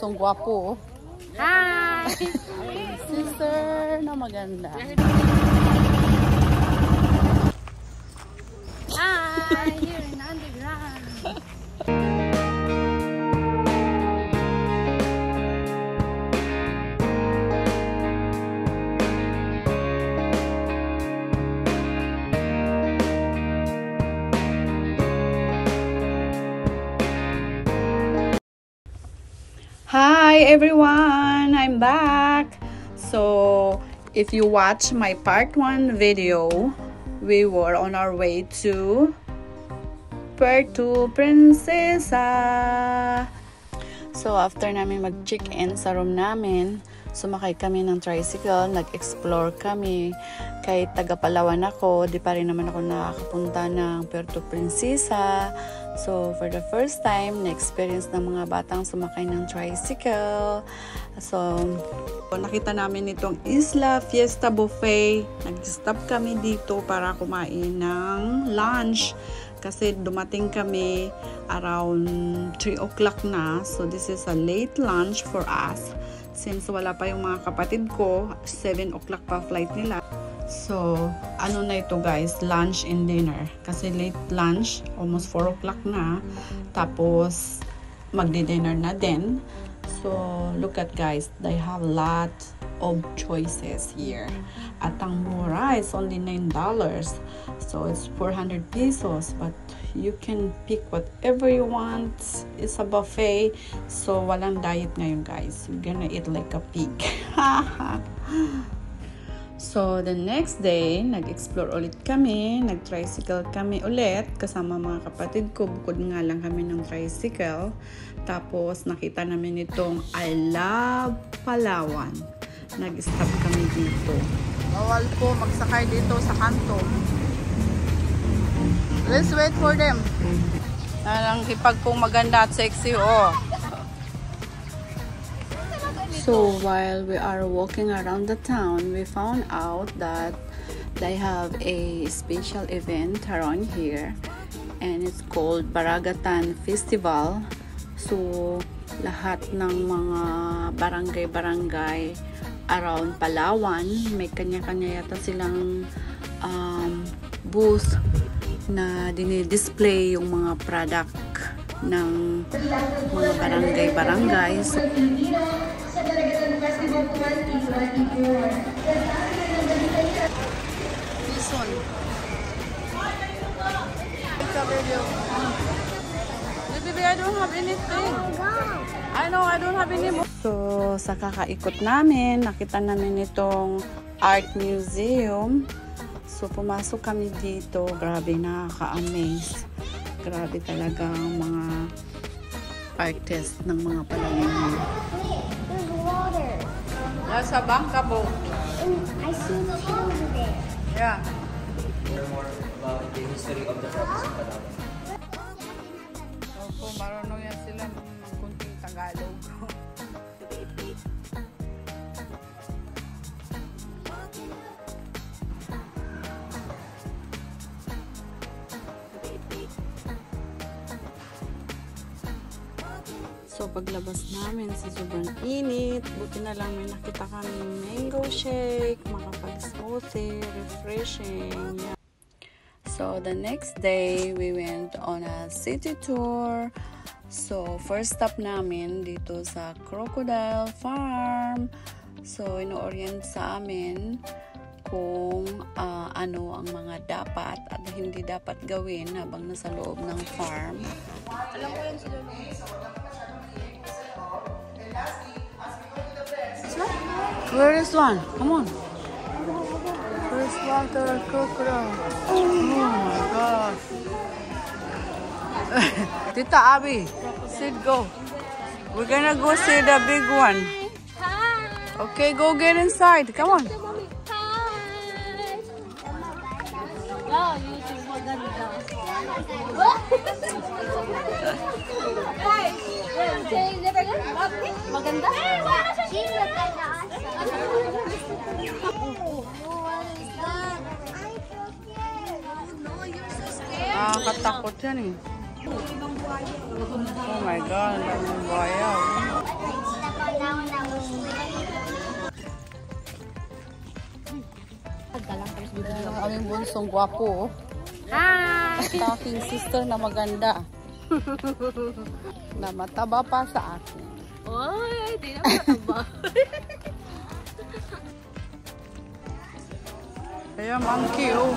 asong gwapo. Hi! Sister na maganda. Hi! Here in underground. Hi everyone, I'm back. So if you watch my part 1 video, we were on our way to Puerto Princesa. So after namin mag-check-in sa room namin, sumakay kami ng tricycle, nag-explore kami. Kahit taga Palawan ako, di pa rin naman ako nakakapunta ng Puerto Princesa. So for the first time, na-experience ng mga batang sumakay ng tricycle. So nakita namin itong Isla Fiesta Buffet. Nag-stop kami dito para kumain ng lunch. Kasi dumating kami around 3 o'clock na. So this is a late lunch for us. Since wala pa yung mga kapatid ko, 7 o'clock pa flight nila. So, ano na ito guys, lunch and dinner. Kasi late lunch, almost 4 o'clock na. Tapos, magdi-dinner na din. So, look at guys, they have a lot of choices here. At ang mura is only $9. So, it's 400 pesos. But, you can pick whatever you want. It's a buffet. So, walang diet ngayon guys. You're gonna eat like a pig. So, the next day, nag-explore ulit kami. Nag-tricycle kami ulit kasama mga kapatid ko. Bukod nga lang kami ng tricycle. Tapos, nakita namin itong I Love Palawan. Nag-stop kami dito. Bawal po magsakay dito sa kanto. Let's wait for them. Ang hipag pong maganda at sexy, oh. So while we are walking around the town, we found out that they have a special event around here, and it's called Baragatan Festival. So lahat ng mga barangay-barangay around Palawan, may kanya-kanya yata silang booth na dinidisplay yung mga product ng mga barangay-barangay. So, sa Baragatan Festival 2024. Listen. It's a video. Baby, I don't have anything. I know, I don't have any more. So, sa kakaikot namin, nakita namin itong art museum. So, pumasok kami dito. Grabe, nakaka-amaze. Grabe talaga ang mga artist ng mga Palawan. There's water. Nasa bangka boat. And I see the over there. Yeah. Learn more about the history of the province of Palawan. Opo, marunong yan sila ng kunting Tagalog. So, paglabas namin sa sobrang init, buti na lang may nakita kami mango shake, makapag-smoothie, refreshing. Yeah. So, the next day, we went on a city tour. So, first stop namin dito sa Crocodile Farm. So, ino-orient sa amin kung ano ang mga dapat at hindi dapat gawin habang nasa loob ng farm. Alam ko yun sila. Where is one? Come on. First one to the crocodile. Oh my gosh. Tita Abby, sit go. We're gonna go see the big one. Hi! Okay, go get inside. Come on. Hi! Oh, YouTube maganda. Maganda? Katakot yan eh. Oh my God, ang daming buhaya. step on that one that was slippery. Ang aming bunsong gwapo. Hi! Sa aking sister na maganda. Na mataba pa sa akin. Oy, di na mataba. Kaya monkey, oh.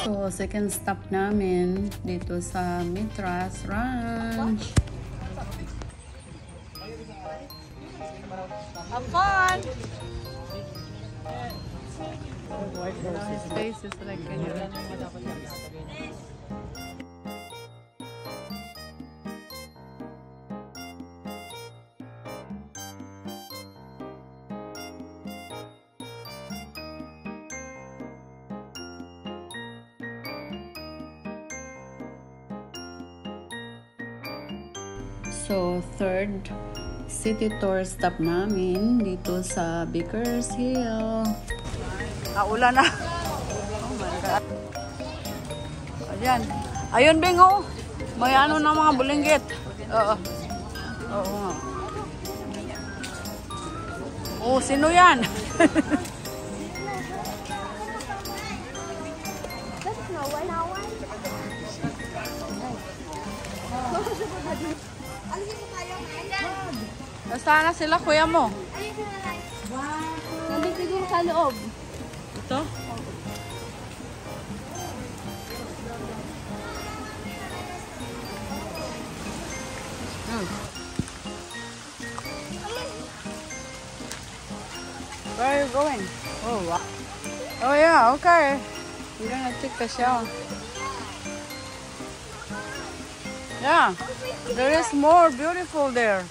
So, second stop namin dito sa Mitras Ranch. Have fun! This place is like So, third city tour stop namin dito sa Bakersfield. Ulan na. Oh my God. Ayan. Ayun, Bingo. May ano na mga bulinggit. Oo. Oo nga. Oh, sino yan? That's no one, no one. Nasaan na sila, kuya mo? Nandito siguro sa loob. Ito? Where are you going? Oh, wow. Oh, yeah, okay. We're gonna take a shower. Yeah, there is more beautiful there.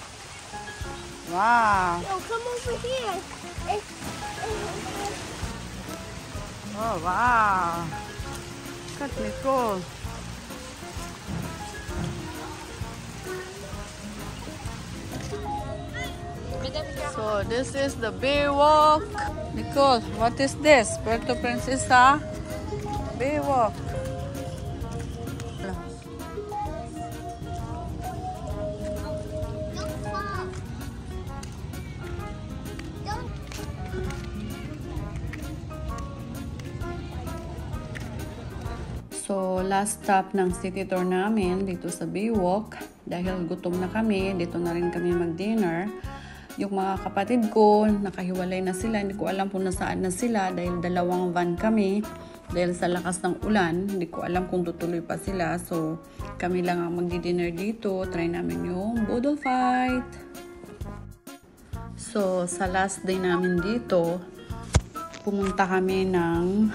Wow. Oh, come over here. Oh, wow. Look at Nicole. So, this is the Baywalk. Nicole, what is this? Puerto Princesa Baywalk. Don't fall. Don't. So, last stop ng city tour namin dito sa Baywalk. Dahil gutom na kami, dito na rin kami mag-dinner. Yung mga kapatid ko, nakahiwalay na sila. Hindi ko alam kung nasaan na sila dahil dalawang van kami. Dahil sa lakas ng ulan, hindi ko alam kung tutuloy pa sila. So, kami lang ang magdi-dinner dito. Try namin yung Boodle Fight. So, sa last day namin dito, pumunta kami ng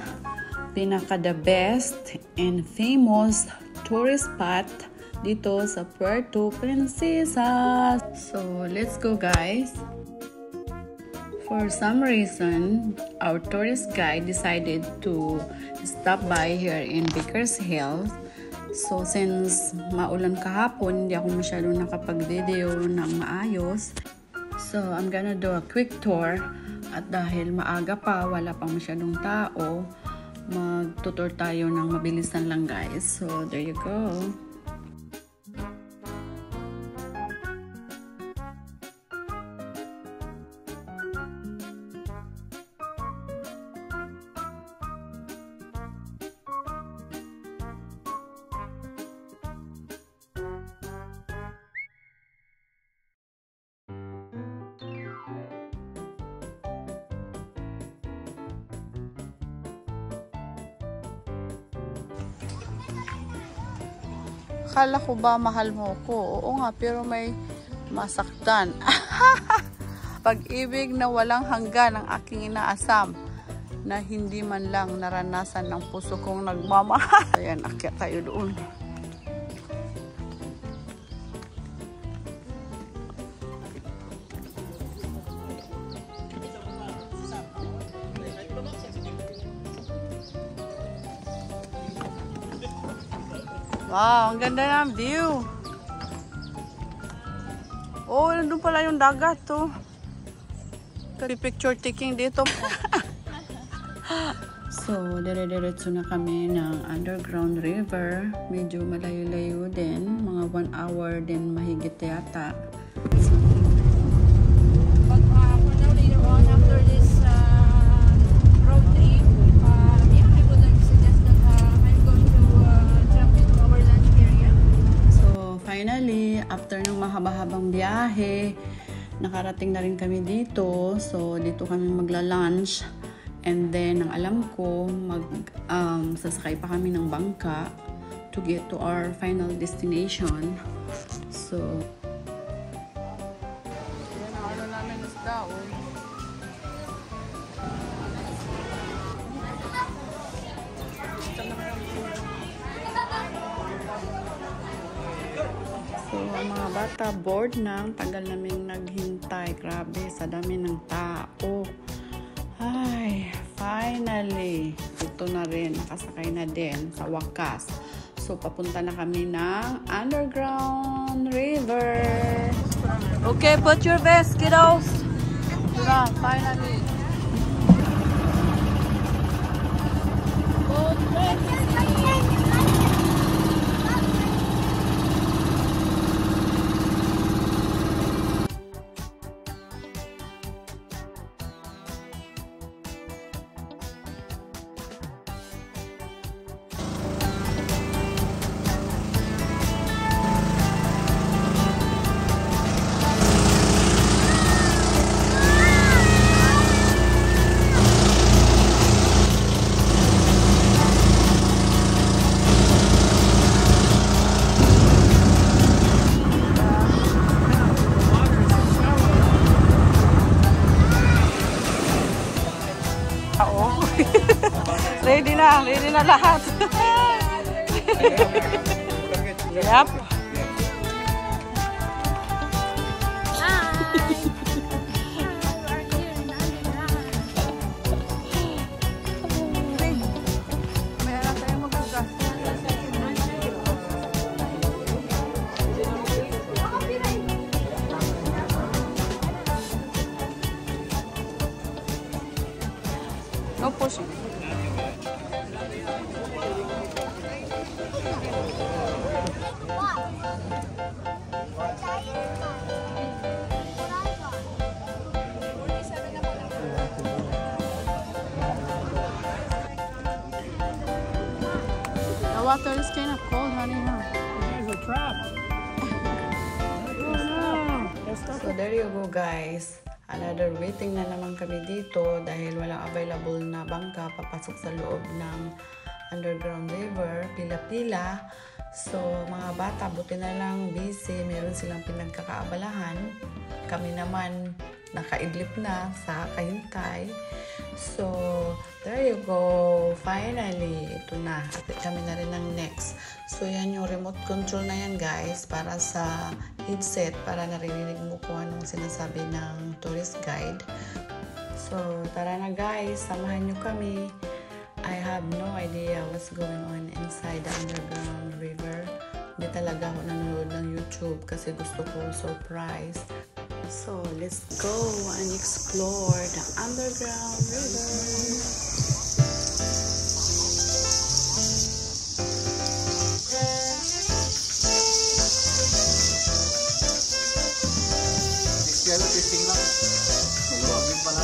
pinaka-the best and famous tourist spot dito sa Puerto Princesa. So, let's go, guys. For some reason, our tourist guide decided to stop by here in Bakersfield. So, since maulan kahapon, hindi ako masyadong nakapag-video ng maayos. So, I'm gonna do a quick tour. At dahil maaga pa, wala pang masyadong tao, mag-tutor tayo ng mabilisan lang, guys. So, there you go. Akala ko ba mahal mo ko? Oo nga, pero may masaktan. Pag-ibig na walang hanggan ang aking inaasam na hindi man lang naranasan ng puso kong nagmamahal. Ayan, akyat tayo doon. Wow, ang ganda ng view. Oh, nandun pala yung dagat to. Picture taking dito. So, dire-diretso na kami ng underground river. Medyo malayo-layo din. Mga 1 hour din mahigit yata. So, But for now, later on, after this road trip, yeah, I would like to suggest that I'm going to jump into our lunch area. So, finally, after ng mahaba-habang biyahe, nakarating na rin kami dito. So, dito kami magla-lunch. And then, ang alam ko, sasakay pa kami ng bangka to get to our final destination. So, yan ang ano namin isda, oh. So, ang mga bata, bored na. Tagal naming naghintay. Grabe, sa dami ng tao. Ay, finally, ito na rin, nakasakay na din sa wakas. So, papunta na kami ng underground river. Okay, put your vest, kiddos. Diba, finally. Ready na lahat. Yep. No pushing. The water is kind of cold, honey. There's a trap. So there you go, guys. Another waiting na naman kami dito dahil walang available na bangka papasok sa loob ng underground river. Pila-pila. So mga bata, buti na lang busy. Meron silang pinagkakaabalahan. Kami naman nakaidlip na sa kahintay. So there you go. Finally, ito na. At kami na rin ng next. So yan yung remote control na yan, guys, para sa headset, para naririnig mo kung anong sinasabi ng tourist guide. So tara na, guys, samahan nyo kami. I have no idea what's going on inside the underground river. Hindi talaga ako nanonood ng YouTube kasi gusto ko surprise. So let's go and explore the underground river. Testing lang. Maluwagin pala.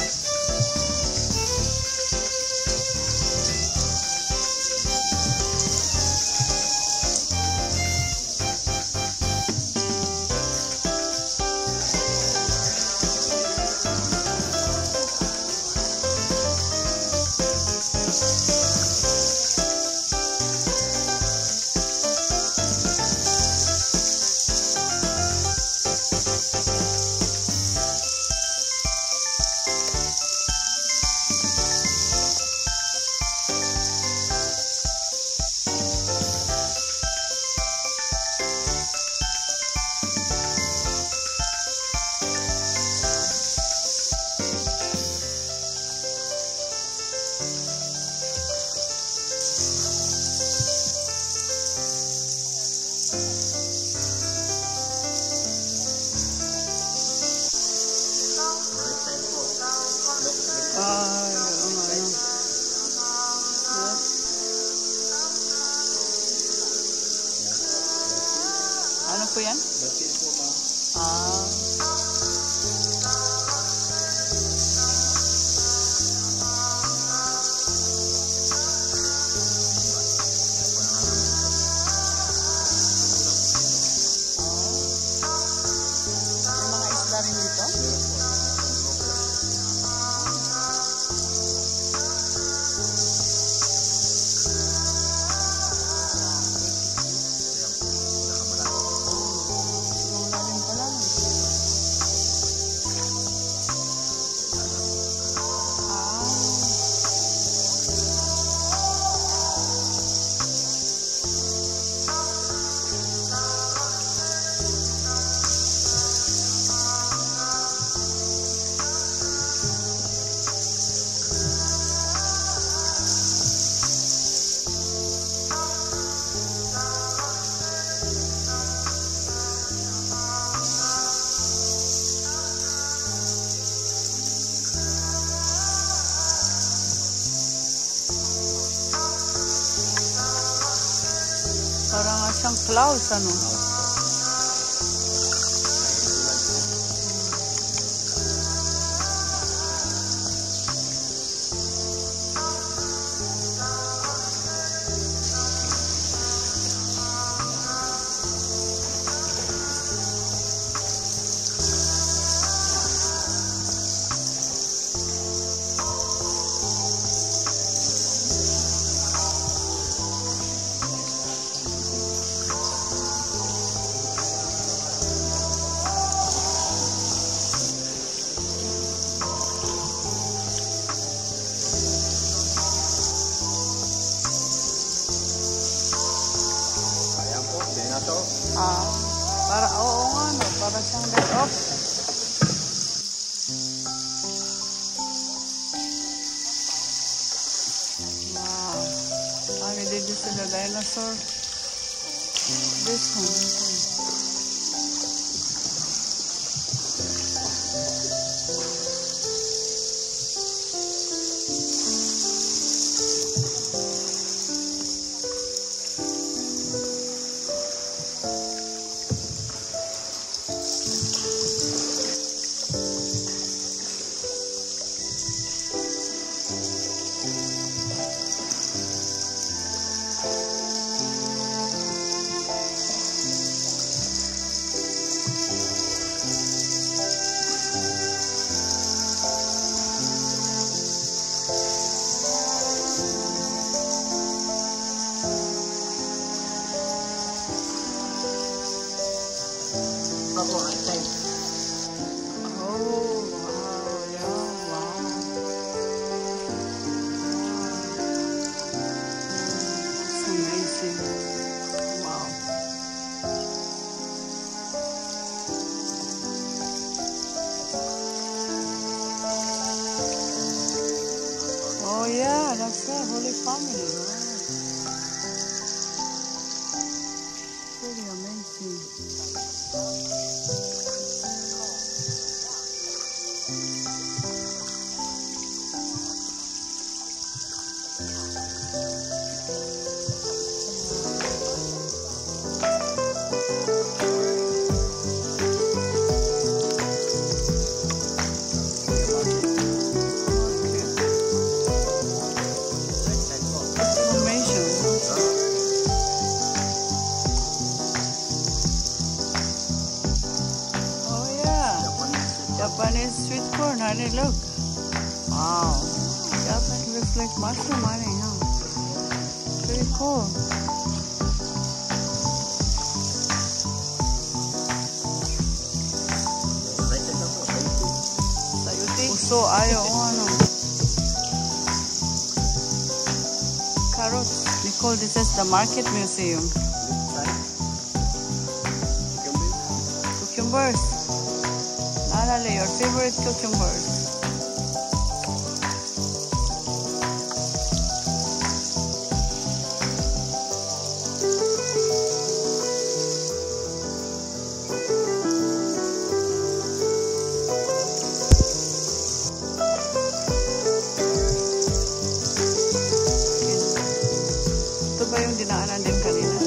po yan? Batis po, ma'am. Ah. May mga isda rin dito? Yung lalim pala. Parang nga siyang clouds, ano? Ayan po, hindi na to. Para, oo nga, no? Para siyang let off. Wow. Ano did you see the dinosaur? This one. Ako, antay. Oh, wow. Yeah, wow. It's amazing. Wow. Oh, yeah, that's the Holy Family. Wow. Pretty amazing. Japanese sweet corn, honey, look. Wow. Japanese looks like mushroom, honey, huh? Pretty cool. Sayuti. Puso, ayaw, ano. Carrots. Nicole, this is the Market Museum. Cucumbers. Alale, your favorite cucumbers. Ito ba yung dinaanan din kanina?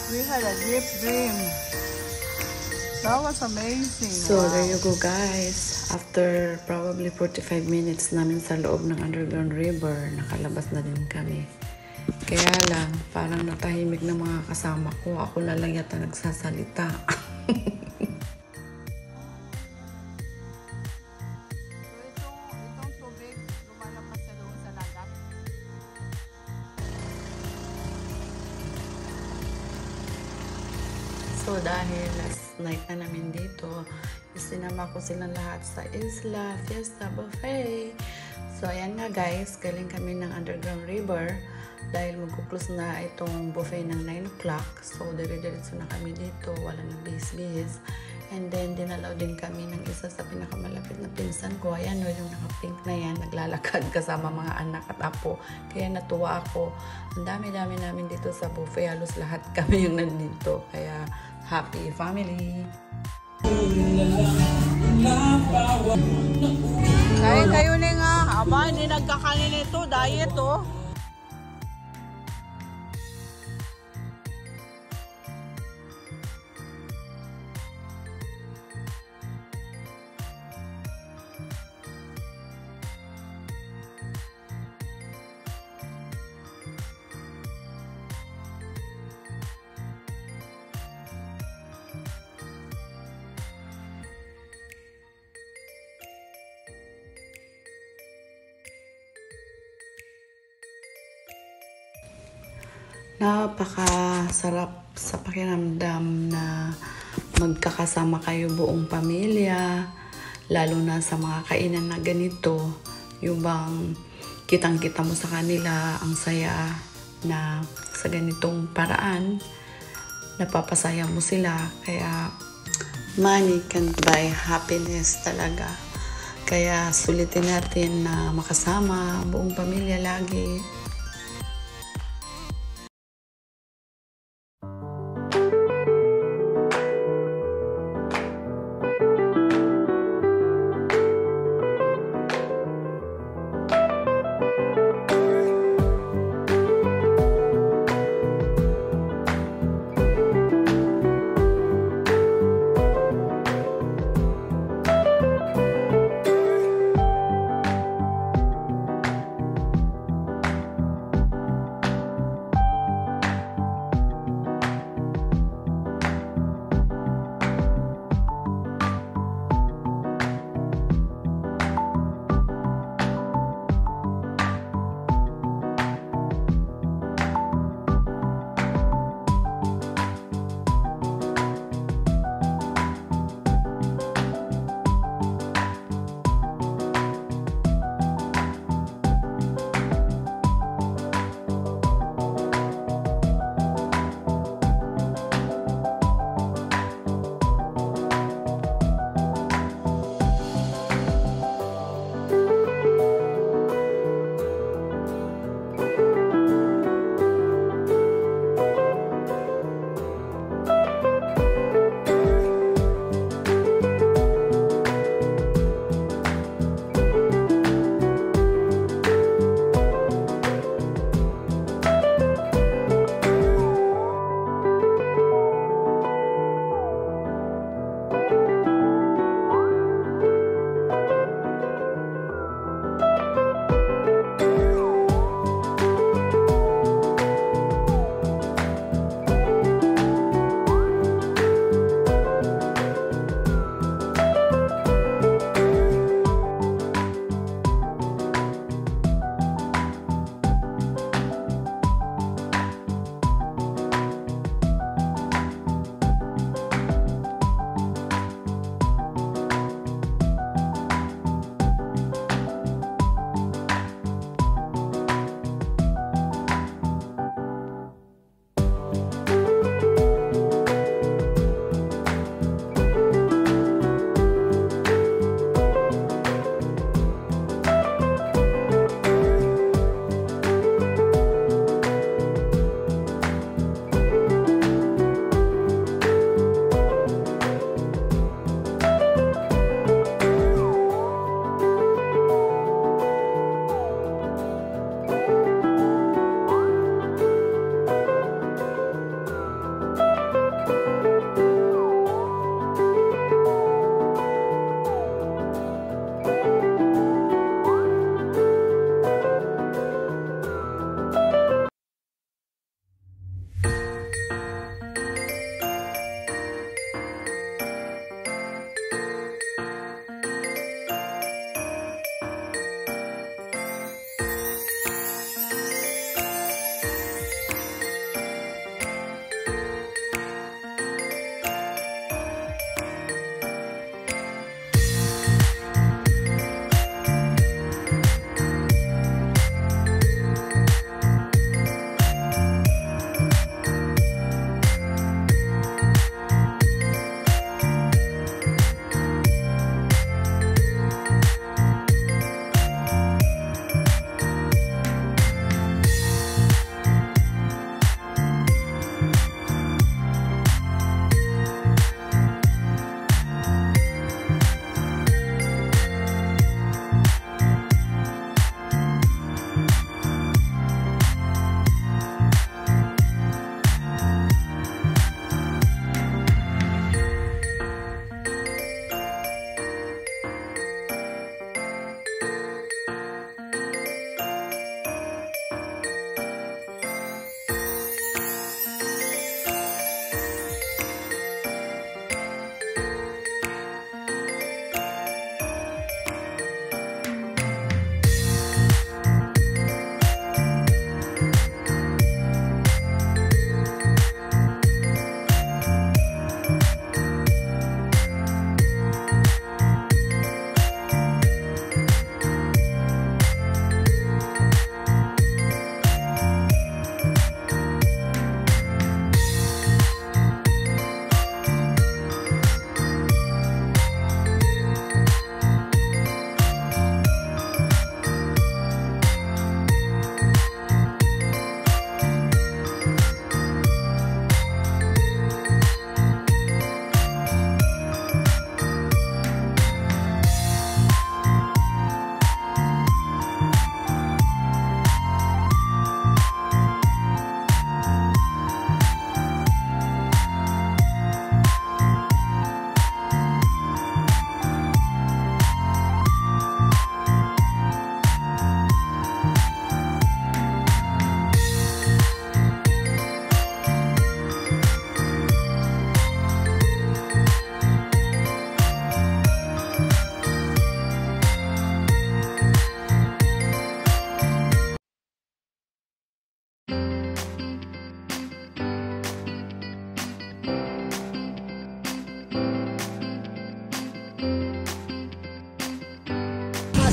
We had a deep dream. That was amazing. So, there you go guys. After probably 45 minutes namin sa loob ng underground river, nakalabas na din kami. Kaya lang, parang natahimik na mga kasama ko. Ako na lang yata nagsasalita. So, dahil last night na namin dito, sinama ko silang lahat sa Isla Fiesta Buffet. So, ayan nga guys, galing kami ng underground river dahil magkuklose na itong buffet ng 9 o'clock. So, dire-diretso na kami dito, wala nang bihis-bihis. And then, dinalaw din kami ng isa sa pinakamalapit na pinsan ko. Ayan o, yung naka-pink na yan, naglalakad kasama mga anak at apo. Kaya natuwa ako. Ang dami-dami namin dito sa buffet. Halos lahat kami yung nandito. Kaya, happy family! Kain kayo na nga. Aba, hindi nagkakanin ito. Diet oh. Napakasarap sa pakiramdam na magkakasama kayo buong pamilya, lalo na sa mga kainan na ganito, yung bang kitang-kita mo sa kanila ang saya na sa ganitong paraan, napapasaya mo sila. Kaya money can't buy happiness talaga. Kaya sulitin natin na makasama buong pamilya lagi.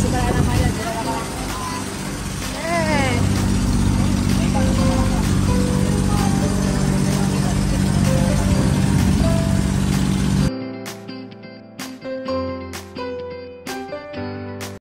sukaraan